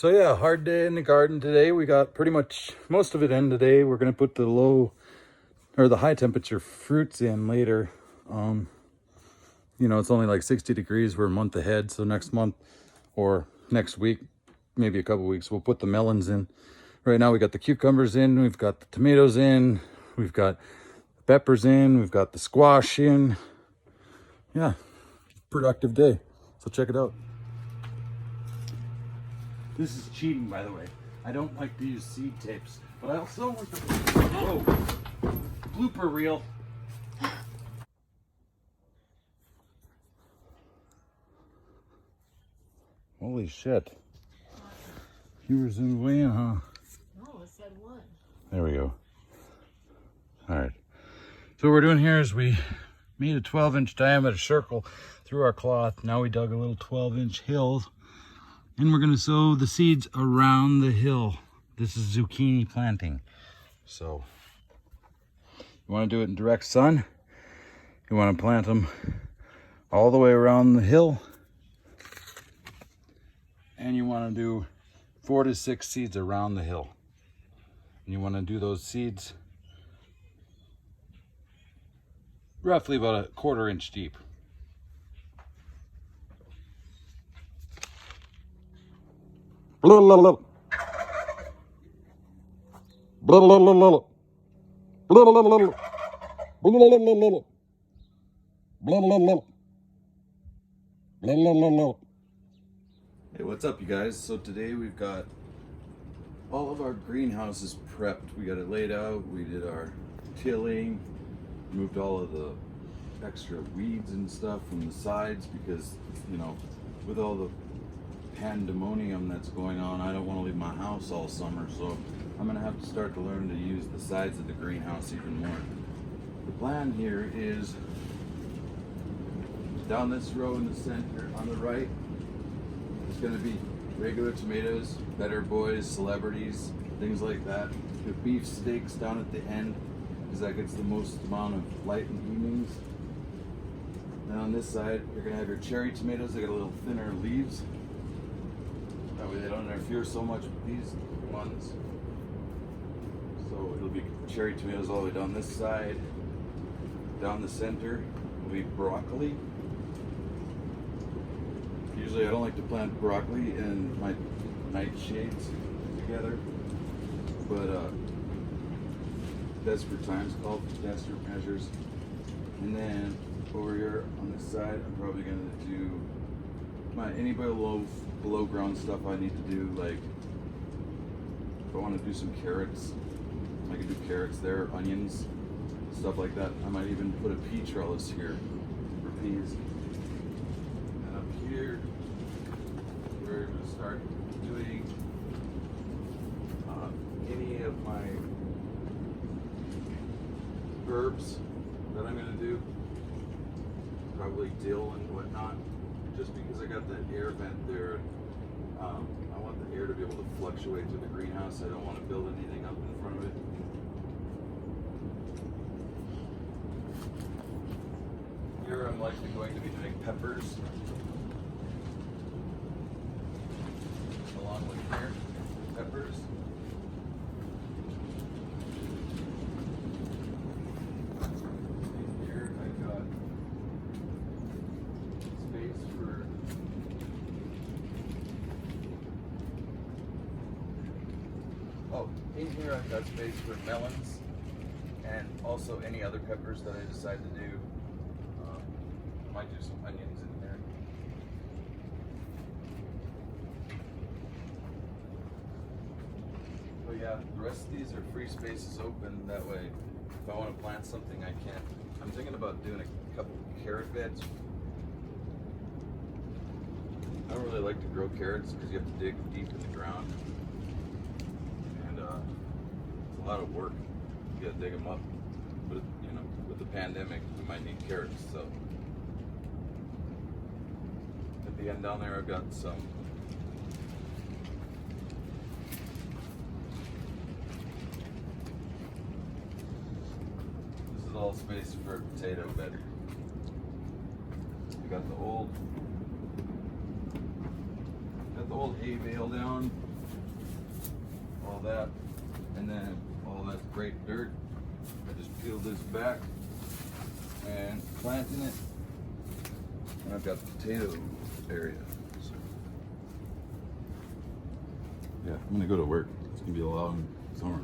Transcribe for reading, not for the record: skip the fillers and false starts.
So yeah, hard day in the garden today. We got pretty much most of it in today. We're gonna put the low or the high temperature fruits in later. You know, it's only like 60 degrees. We're a month ahead. So next month or next week, maybe a couple weeks, we'll put the melons in. Right now we got the cucumbers in, we've got the tomatoes in, we've got the peppers in, we've got the squash in. Yeah, productive day. So check it out. This is cheating, by the way. I don't like to use seed tapes, but I also like to... Whoa! Blooper reel. Holy shit. You were zoomed way in, huh? No, it said one. There we go. All right. So what we're doing here is we made a 12-inch diameter circle through our cloth. Now we dug a little 12-inch hill, and we're going to sow the seeds around the hill. This is zucchini planting. So you want to do it in direct sun. You want to plant them all the way around the hill. And you want to do 4 to 6 seeds around the hill. And you want to do those seeds roughly about a 1/4 inch deep. Blah, blah, blah. Blah, blah, blah, blah. Blah, blah, blah, blah. Blah, blah, blah, blah. Blah, blah, blah. Blah, blah, blah, blah. Hey, what's up, you guys? So today we've got all of our greenhouses prepped. We got it laid out. We did our tilling, moved all of the extra weeds and stuff from the sides because, you know, with all the pandemonium that's going on, I don't want to leave my house all summer, so I'm gonna have to start to learn to use the sides of the greenhouse even more. The plan here is down this row in the center on the right, it's gonna be regular tomatoes, better boys, celebrities, things like that. The beef steaks down at the end because that gets the most amount of light in the evenings. Then on this side, you're gonna have your cherry tomatoes. They got a little thinner leaves. That way they don't interfere so much with these ones. So it'll be cherry tomatoes all the way down this side. Down the center will be broccoli. Usually I don't like to plant broccoli in my nightshades together, but desperate times call for desperate measures. And then over here on this side, I'm probably gonna do any below ground stuff I need to do. Like if I want to do some carrots, I can do carrots there, onions, stuff like that. I might even put a pea trellis here for peas. And up here, we're going to start doing any of my herbs that I'm going to do. Probably dill and whatnot, just because I got that air vent there. I want the air to be able to fluctuate through the greenhouse. I don't want to build anything up in front of it. Here I'm likely going to be doing peppers along with here, peppers. And here I've got space for in here I've got space for melons and also any other peppers that I decide to do. I might do some onions in there. But yeah, the rest of these are free spaces open. That way, if I want to plant something, I can. I'm thinking about doing a couple carrot beds. I don't really like to grow carrots because you have to dig deep in the ground. And it's a lot of work. You gotta dig them up. But, you know, with the pandemic, we might need carrots, so. At the end down there, I've got some this is all space for a potato bed. We got the old hay bale down that, and then all that great dirt, I just peeled this back and planting it. And I've got the potato area. So, yeah, I'm gonna go to work. It's gonna be a long summer.